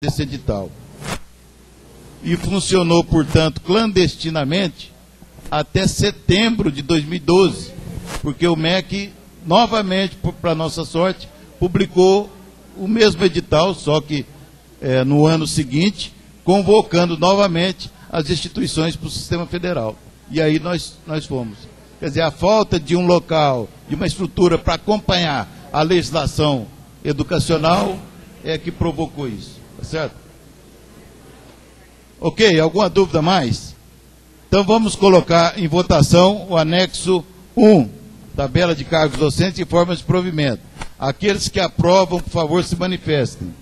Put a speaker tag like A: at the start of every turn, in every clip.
A: desse edital. E funcionou, portanto, clandestinamente até setembro de 2012, porque o MEC, novamente, para nossa sorte, publicou o mesmo edital, só que no ano seguinte, convocando novamente as instituições para o sistema federal. E aí nós fomos. Quer dizer, a falta de um local, de uma estrutura para acompanhar a legislação educacional é que provocou isso, tá certo? Ok, alguma dúvida mais? Então vamos colocar em votação o anexo 1, tabela de cargos docentes e formas de provimento. Aqueles que aprovam, por favor, se manifestem.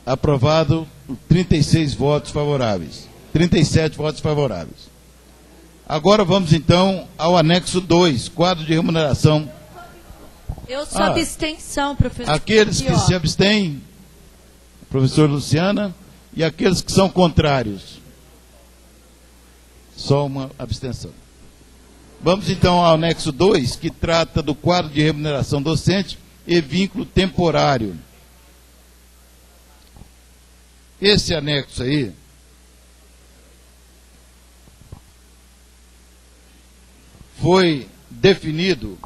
A: Aprovado por 36 votos favoráveis. 37 votos favoráveis. Agora vamos então ao anexo 2, quadro de remuneração.
B: Eu sou abstenção, professor.
A: Aqueles que se abstêm, professor Luciana, e aqueles que são contrários. Só uma abstenção. Vamos então ao anexo 2, que trata do quadro de remuneração docente e vínculo temporário. Esse anexo aí foi definido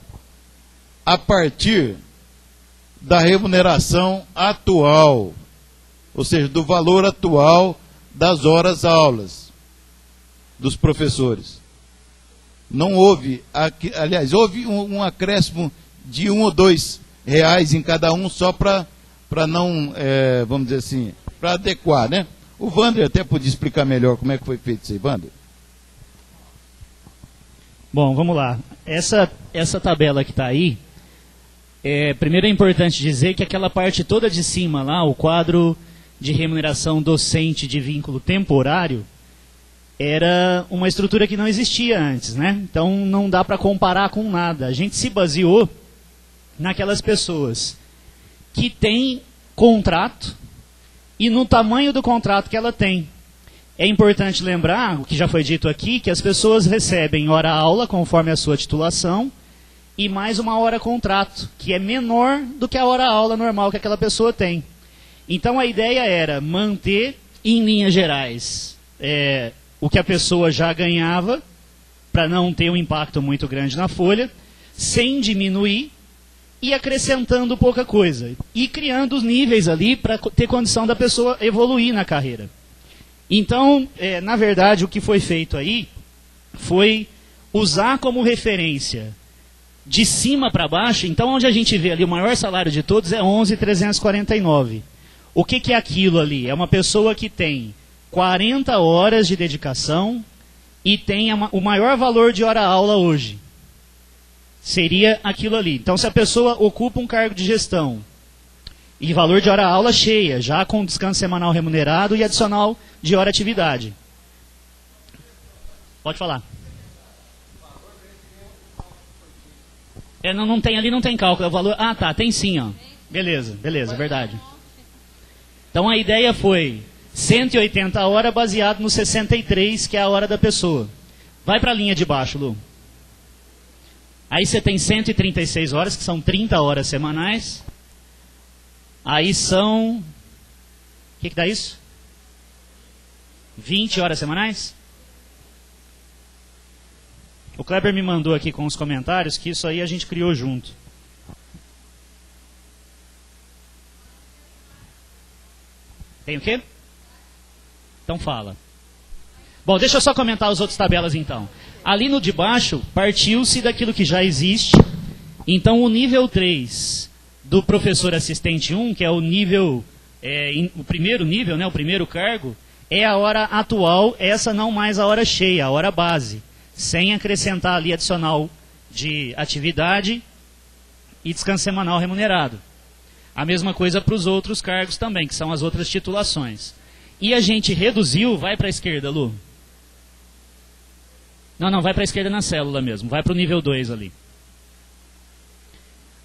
A: a partir da remuneração atual, ou seja, do valor atual das horas-aulas dos professores. Não houve, aliás, houve um acréscimo de R$ 1 ou R$ 2 em cada um, só para não, vamos dizer assim, para adequar, né? O Wander até podia explicar melhor como é que foi feito isso aí, Wander.
C: Bom, vamos lá. Essa tabela que está aí, primeiro é importante dizer que aquela parte toda de cima lá, o quadro de remuneração docente de vínculo temporário, era uma estrutura que não existia antes, né? Então não dá para comparar com nada. A gente se baseou naquelas pessoas que têm contrato e no tamanho do contrato que ela tem. É importante lembrar, o que já foi dito aqui, que as pessoas recebem hora-aula conforme a sua titulação e mais uma hora-contrato, que é menor do que a hora-aula normal que aquela pessoa tem. Então a ideia era manter, em linhas gerais, o que a pessoa já ganhava, para não ter um impacto muito grande na folha, sem diminuir e acrescentando pouca coisa. E criando os níveis ali para ter condição da pessoa evoluir na carreira. Então, na verdade, o que foi feito aí foi usar como referência de cima para baixo. Então, onde a gente vê ali o maior salário de todos é 11.349. O que é aquilo ali? É uma pessoa que tem 40 horas de dedicação e tem o maior valor de hora-aula hoje. Seria aquilo ali. Então, se a pessoa ocupa um cargo de gestão e valor de hora-aula cheia, já com descanso semanal remunerado e adicional de hora-atividade. Pode falar. Não tem, ali não tem cálculo. É o valor. Ah, tá, tem sim, ó. Beleza, verdade. Então a ideia foi 180 horas baseado no 63, que é a hora da pessoa. Vai para a linha de baixo, Lu. Aí você tem 136 horas, que são 30 horas semanais. Aí são... O que dá isso? 20 horas semanais? O Kleber me mandou aqui com os comentários que isso aí a gente criou junto. Tem o quê? Então fala. Bom, deixa eu só comentar as outras tabelas então. Ali no de baixo, partiu-se daquilo que já existe. Então o nível 3 do professor assistente 1, que é o nível, o primeiro nível, né, o primeiro cargo, é a hora atual, essa não mais a hora cheia, a hora base, sem acrescentar ali adicional de atividade e descanso semanal remunerado. A mesma coisa para os outros cargos também, que são as outras titulações. E a gente reduziu, vai para a esquerda, Lu. Não, vai para a esquerda na célula mesmo, vai para o nível 2 ali.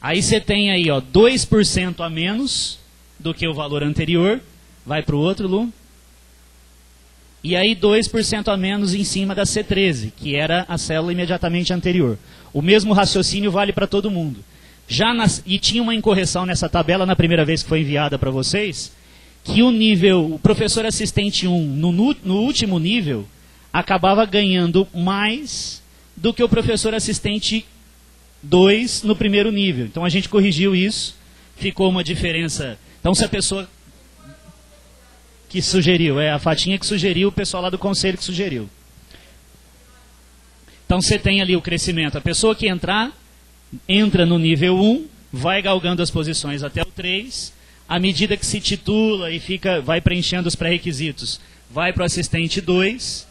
C: Aí você tem aí, ó, 2% a menos do que o valor anterior, vai para o outro, Lu. E aí 2% a menos em cima da C13, que era a célula imediatamente anterior. O mesmo raciocínio vale para todo mundo. E tinha uma incorreção nessa tabela na primeira vez que foi enviada para vocês, que o professor assistente 1, no último nível, acabava ganhando mais do que o professor assistente 2 no primeiro nível. Então a gente corrigiu isso, ficou uma diferença. Então se a pessoa que sugeriu, a Fatinha que sugeriu, o pessoal lá do conselho que sugeriu. Então você tem ali o crescimento. A pessoa que entra no nível 1, vai galgando as posições até o 3, à medida que se titula e vai preenchendo os pré-requisitos, vai para o assistente 2,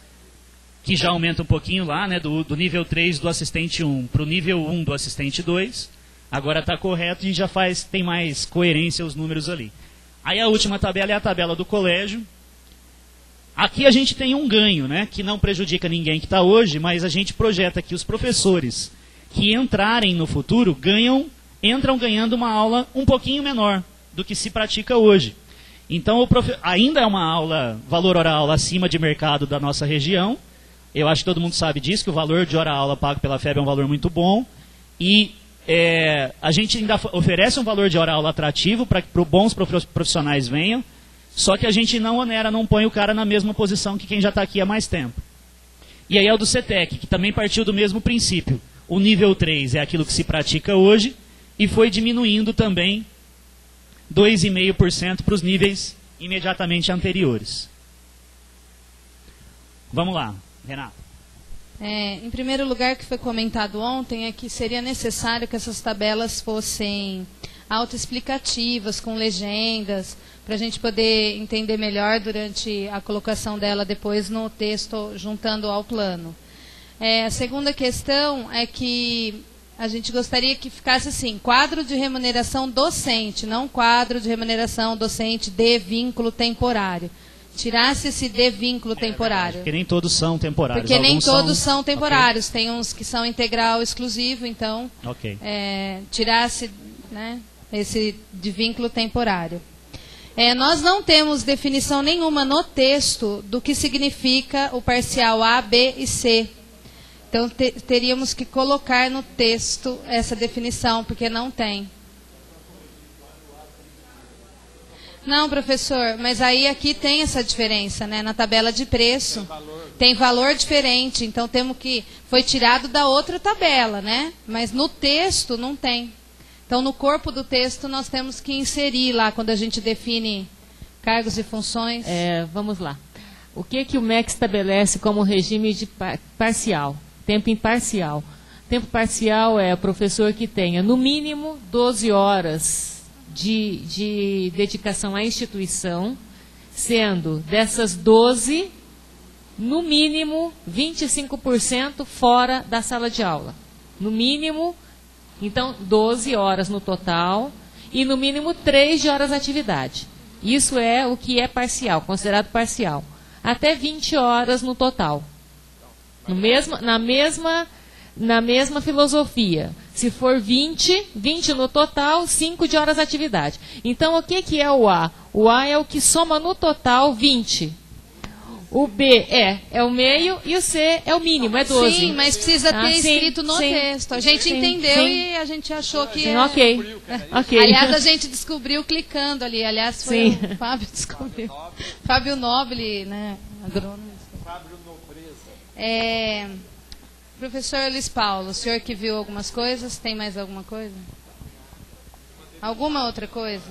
C: que já aumenta um pouquinho lá, né, do nível 3 do assistente 1 para o nível 1 do assistente 2. Agora está correto e já tem mais coerência os números ali. Aí a última tabela é a tabela do colégio. Aqui a gente tem um ganho, né, que não prejudica ninguém que está hoje, mas a gente projeta que os professores que entrarem no futuro entram ganhando uma aula um pouquinho menor do que se pratica hoje. Então ainda é uma aula, valor hora-aula acima de mercado da nossa região. Eu acho que todo mundo sabe disso, que o valor de hora-aula pago pela FEB é um valor muito bom. E a gente ainda oferece um valor de hora-aula atrativo para que bons profissionais venham, só que a gente não onera, não põe o cara na mesma posição que quem já está aqui há mais tempo. E aí é o do CETEC, que também partiu do mesmo princípio. O nível 3 é aquilo que se pratica hoje e foi diminuindo também 2,5% para os níveis imediatamente anteriores. Vamos lá, Renato.
B: Em primeiro lugar, o que foi comentado ontem é que seria necessário que essas tabelas fossem autoexplicativas, com legendas, para a gente poder entender melhor durante a colocação dela depois no texto, juntando ao plano. A segunda questão é que a gente gostaria que ficasse assim, quadro de remuneração docente, não quadro de remuneração docente de vínculo temporário. Tirasse esse de vínculo temporário.
C: Porque nem todos são temporários.
B: Porque nem todos são temporários. Okay. Tem uns que são integral exclusivo, então tirasse, né, esse de vínculo temporário. Nós não temos definição nenhuma no texto do que significa o parcial A, B e C. Então, teríamos que colocar no texto essa definição, porque não tem. Não, professor, mas aí aqui tem essa diferença, né? Na tabela de preço tem valor diferente, então foi tirado da outra tabela, né? Mas no texto não tem. Então, no corpo do texto nós temos que inserir lá, quando a gente define cargos e funções.
D: Vamos lá. O que o MEC estabelece como regime de parcial? Tempo imparcial. Tempo parcial é o professor que tenha, no mínimo, 12 horas de dedicação à instituição, sendo dessas 12, no mínimo, 25% fora da sala de aula. No mínimo, então, 12 horas no total e, no mínimo, 3 de horas de atividade. Isso é o que é parcial, considerado parcial. Até 20 horas no total. Na mesma filosofia. Se for 20 no total, 5 de horas de atividade. Então, o que é o A? O A é o que soma no total 20. O B é o meio e o C é o mínimo, é 12.
B: Sim, mas precisa ter escrito no texto. A gente entendeu e a gente achou que...
D: Ok.
B: Aliás, a gente descobriu clicando ali. Aliás, foi o Fábio descobriu. Fábio Noble, né? Agrônomo. Fábio Nobreza. Professor Luiz Paulo, o senhor que viu algumas coisas, tem mais alguma coisa? Alguma outra coisa?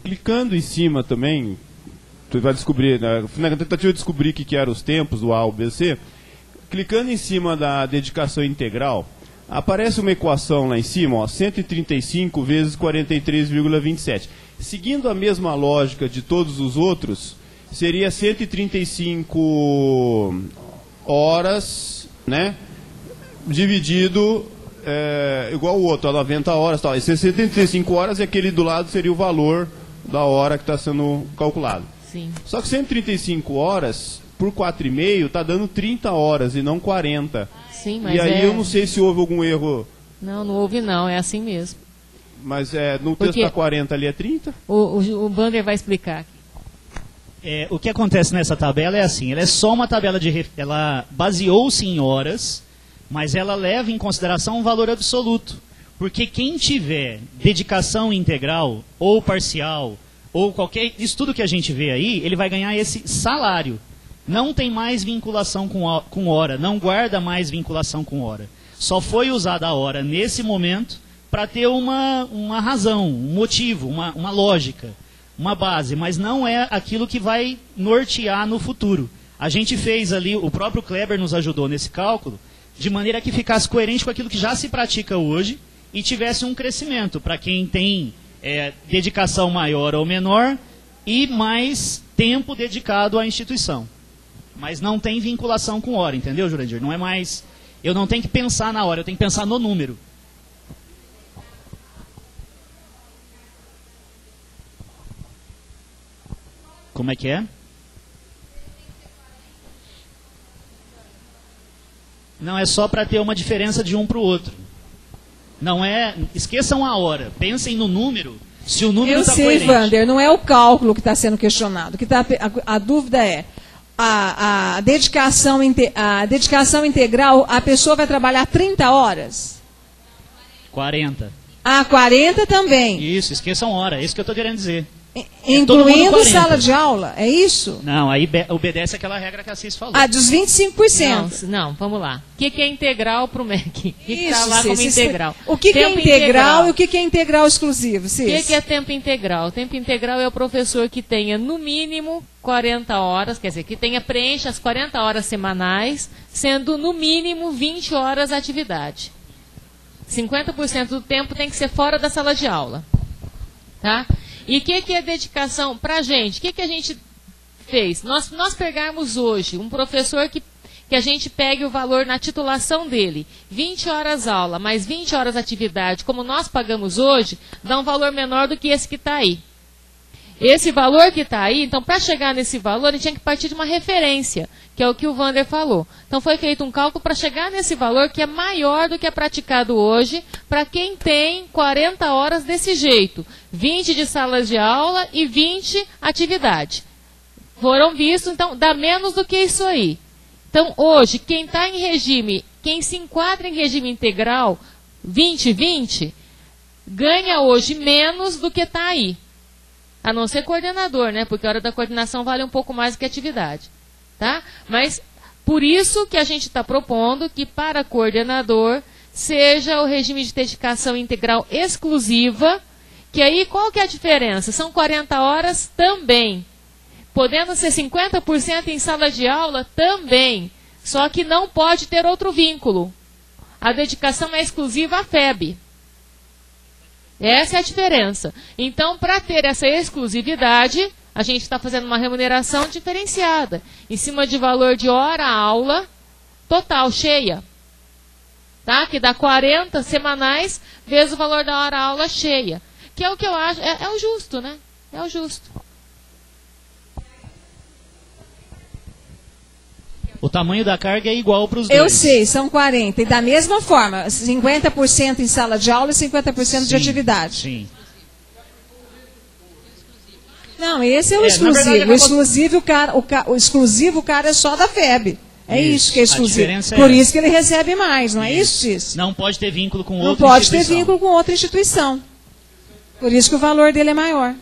E: Clicando em cima também, tu vai descobrir, na tentativa de descobrir o que eram os tempos do A, o B, C, clicando em cima da dedicação integral, aparece uma equação lá em cima, ó, 135 vezes 43,27. Seguindo a mesma lógica de todos os outros, seria 135 horas, né? Dividido igual o outro, a 90 horas. Tal. E 135 horas e aquele do lado seria o valor da hora que está sendo calculado.
D: Sim.
E: Só que 135 horas por 4,5 está dando 30 horas e não 40.
D: Sim, mas
E: e aí eu não sei se houve algum erro.
D: Não houve não, é assim mesmo.
E: Mas no texto está 40, ali é 30?
D: O Vander vai explicar aqui.
C: O que acontece nessa tabela é assim, ela é só uma tabela ela baseou-se em horas, mas ela leva em consideração um valor absoluto. Porque quem tiver dedicação integral, ou parcial, ou qualquer estudo que a gente vê aí, ele vai ganhar esse salário. Não tem mais vinculação com hora, não guarda mais vinculação com hora. Só foi usada a hora nesse momento para ter uma razão, um motivo, uma lógica, uma base, mas não é aquilo que vai nortear no futuro. A gente fez ali, o próprio Kleber nos ajudou nesse cálculo, de maneira que ficasse coerente com aquilo que já se pratica hoje e tivesse um crescimento para quem tem dedicação maior ou menor e mais tempo dedicado à instituição. Mas não tem vinculação com hora, entendeu, Jurandir? Não é mais... Eu não tenho que pensar na hora, eu tenho que pensar no número. Como é que é? Não, é só para ter uma diferença de um para o outro. Não é... Esqueçam a hora, pensem no número, se o número está coerente.
F: Eu sei, Vander, não é o cálculo que está sendo questionado. A dúvida é, a dedicação integral, a pessoa vai trabalhar 30 horas?
C: 40.
F: 40 também?
C: Isso, esqueçam hora, é isso que eu estou querendo dizer.
F: Incluindo sala de aula, é isso?
C: Não, aí obedece àquela regra que a Cis falou.
F: Dos 25%.
D: Não, vamos lá. O que é integral para o MEC? O que está lá
F: Cis,
D: como integral?
F: O que é integral e o que é integral exclusivo, Cis?
D: O que é tempo integral? Tempo integral é o professor que tenha no mínimo 40 horas, quer dizer, que preencha as 40 horas semanais, sendo no mínimo 20 horas de atividade. 50% do tempo tem que ser fora da sala de aula. Tá? E o que é dedicação para a gente? O que a gente fez? Nós pegarmos hoje um professor que a gente pegue o valor na titulação dele, 20 horas aula, mais 20 horas atividade, como nós pagamos hoje, dá um valor menor do que esse que está aí. Esse valor que está aí, então, para chegar nesse valor, a gente tinha que partir de uma referência, que é o que o Vander falou. Então, foi feito um cálculo para chegar nesse valor que é maior do que é praticado hoje, para quem tem 40 horas desse jeito. 20 de salas de aula e 20 atividade. Foram vistos, então, dá menos do que isso aí. Então, hoje, quem está em regime, quem se enquadra em regime integral, 20-20, ganha hoje menos do que está aí. A não ser coordenador, né? Porque a hora da coordenação vale um pouco mais do que atividade. Tá? Mas, por isso que a gente está propondo que para coordenador seja o regime de dedicação integral exclusiva, que aí qual que é a diferença? São 40 horas também. Podendo ser 50% em sala de aula também. Só que não pode ter outro vínculo. A dedicação é exclusiva à FEB. Essa é a diferença. Então, para ter essa exclusividade, a gente está fazendo uma remuneração diferenciada, em cima de valor de hora-aula total, cheia. Tá? Que dá 40 semanais, vezes o valor da hora-aula cheia. Que é o que eu acho, é o justo, né? É o justo.
C: O tamanho da carga é igual para os dois.
F: Eu sei, são 40. E da mesma forma, 50% em sala de aula e 50% de atividade.
C: Sim.
F: Não, esse é o exclusivo.
C: Verdade,
F: o exclusivo, o cara é só da FEB. É isso que é exclusivo.
C: Por
F: isso que ele recebe mais, não é isso, Cis?
C: Não pode ter vínculo com
F: outra
C: instituição.
F: Não pode ter vínculo com outra instituição. Por isso que o valor dele é maior.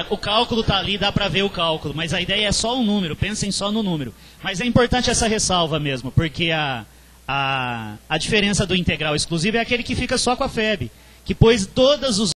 C: O cálculo está ali, dá para ver o cálculo, mas a ideia é só um número, pensem só no número. Mas é importante essa ressalva mesmo, porque a diferença do integral exclusivo é aquele que fica só com a FEB, que pôs todas os